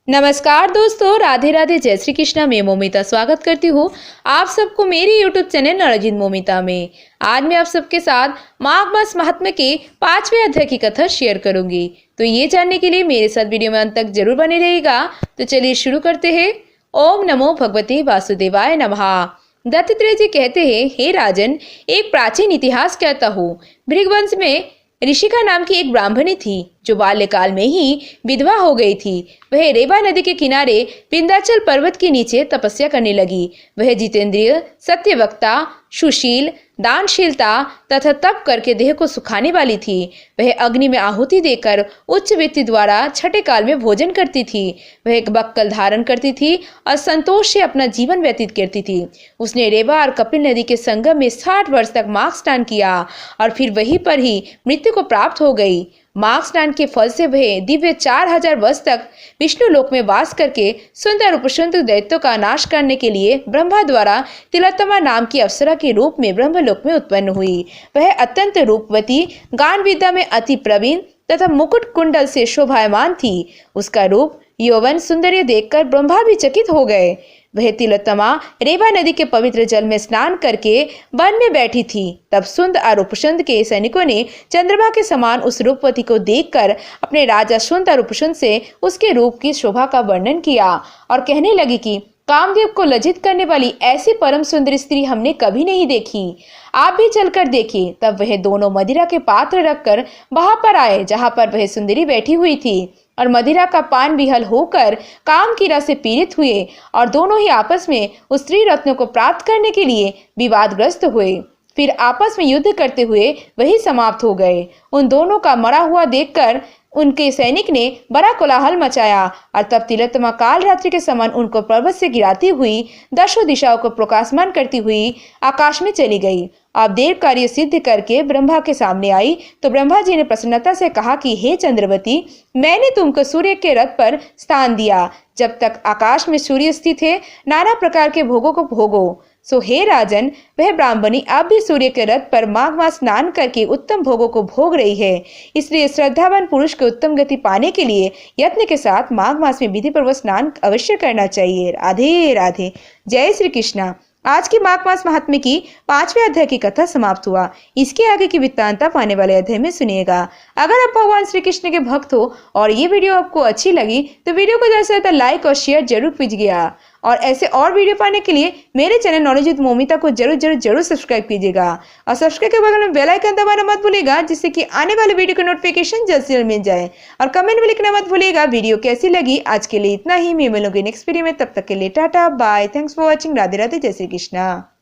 नमस्कार दोस्तों, राधे राधे, जय श्री कृष्णा। मैं मोमिता स्वागत करती हूँ आप सबको मेरी यूट्यूब चैनल नवरंजित मोमिता में। आज मैं आप सबके साथ माघ मास महात्म्य के 5वें अध्याय की कथा शेयर करूंगी। तो ये जानने के लिए मेरे साथ वीडियो में अंत तक जरूर बने रहेगा। तो चलिए शुरू करते हैं। ओम नमो भगवते वासुदेवाय नमः। दत्तात्रेय जी कहते हैं, हे राजन, एक प्राचीन इतिहास कहता हूँ। भृगवंश में ऋषिका नाम की एक ब्राह्मणी थी जो बाल्यकाल में ही विधवा हो गई थी। वह रेवा नदी के किनारे विंध्याचल पर्वत के नीचे तपस्या करने लगी। वह जितेंद्रिय, सत्यवक्ता, सुशील, दानशीलता तथा तप करके देह को सुखाने वाली थी। वह अग्नि में आहुति देकर उच्च व्यक्ति द्वारा छठे काल में भोजन करती थी। वह एक बक्कल धारण करती थी और संतोष से अपना जीवन व्यतीत करती थी। उसने रेवा और कपिल नदी के संगम में 60 वर्ष तक माघ स्नान किया और फिर वहीं पर ही मृत्यु को प्राप्त हो गई। माघ स्नान के फल से वह दिव्य 4000 वर्ष तक विष्णु लोक में वास करके सुंदर उपसुंदर दैत्यों का नाश करने के लिए ब्रह्मा द्वारा तिलोत्तमा नाम की अप्सरा के रूप में ब्रह्मलोक में उत्पन्न हुई। वह अत्यंत रूपवती, गान विद्या में अति प्रवीण तथा मुकुट कुंडल से शोभायमान थी। उसका रूप, यौवन, सुंदर्य देखकर ब्रह्मा भी चकित हो गए। वह तिलोत्तमा रेवा नदी के पवित्र जल में स्नान करके वन में बैठी थी। तब सुंद और उपसुंद के सैनिकों ने चंद्रमा के समान उस रूपवती को देखकर अपने राजा सुंद और उपसुंद से उसके रूप की शोभा का वर्णन किया और कहने लगी कि कामदेव को लज्जित करने वाली ऐसी परम सुंदर स्त्री हमने कभी नहीं देखी। आप भी चलकर देखिए। तब वह दोनों मदिरा के पात्र रखकर वहां पर आए जहां पर वह सुंदरी बैठी हुई थी और मदिरा का पान विहल होकर काम की रस से पीड़ित हुए और दोनों ही आपस में उस स्त्री रत्न को प्राप्त करने के लिए विवादग्रस्त हुए। फिर आपस में युद्ध करते हुए वही समाप्त हो गए। उन दोनों का मरा हुआ देखकर उनके सैनिक ने बड़ा कोलाहल मचाया और तब तिलोत्तमा काल रात्रि के समान उनको पर्वत से गिराती हुई दशों दिशाओं को प्रकाशमान करती हुई आकाश में चली गई। अब देव कार्य सिद्ध करके ब्रह्मा के सामने आई तो ब्रह्मा जी ने प्रसन्नता से कहा कि हे चंद्रवती, मैंने तुमको सूर्य के रथ पर स्थान दिया। जब तक आकाश में सूर्य स्थित है, नाना प्रकार के भोगों को भोगो। सो हे राजन, वह ब्राह्मणी अब भी सूर्य के रथ पर माघ मास स्नान करके उत्तम भोगों को भोग रही है। इसलिए श्रद्धावान पुरुष को उत्तम गति पाने के लिए यत्न के साथ माघ मास में विधि पूर्वक स्नान अवश्य करना चाहिए। राधे राधे, जय श्री कृष्णा। आज की माघ मास महात्म्य की 5वें अध्याय की कथा समाप्त हुआ। इसके आगे की वृत्तांत आप आने वाले अध्याय में सुनिएगा। अगर आप भगवान श्री कृष्ण के भक्त हो और ये वीडियो आपको अच्छी लगी तो वीडियो को ज्यादा से ज्यादा लाइक और शेयर जरूर कीजिएगा और ऐसे और वीडियो पाने के लिए मेरे चैनल नवरंजित मोमिता को जरूर सब्सक्राइब कीजिएगा और सब्सक्राइब के बगल में बेल आइकन दबाना मत भूलिएगा, जिससे कि आने वाले वीडियो का नोटिफिकेशन जल्द से जल्द मिल जाए। और कमेंट में लिखना मत भूलिएगा वीडियो कैसी लगी। आज के लिए इतना ही, मैं मिलूंगी नेक्स्ट वीडियो में। तब तक के लिए tata bye, thanks for watching. Radhe Radhe, जय श्री कृष्णा।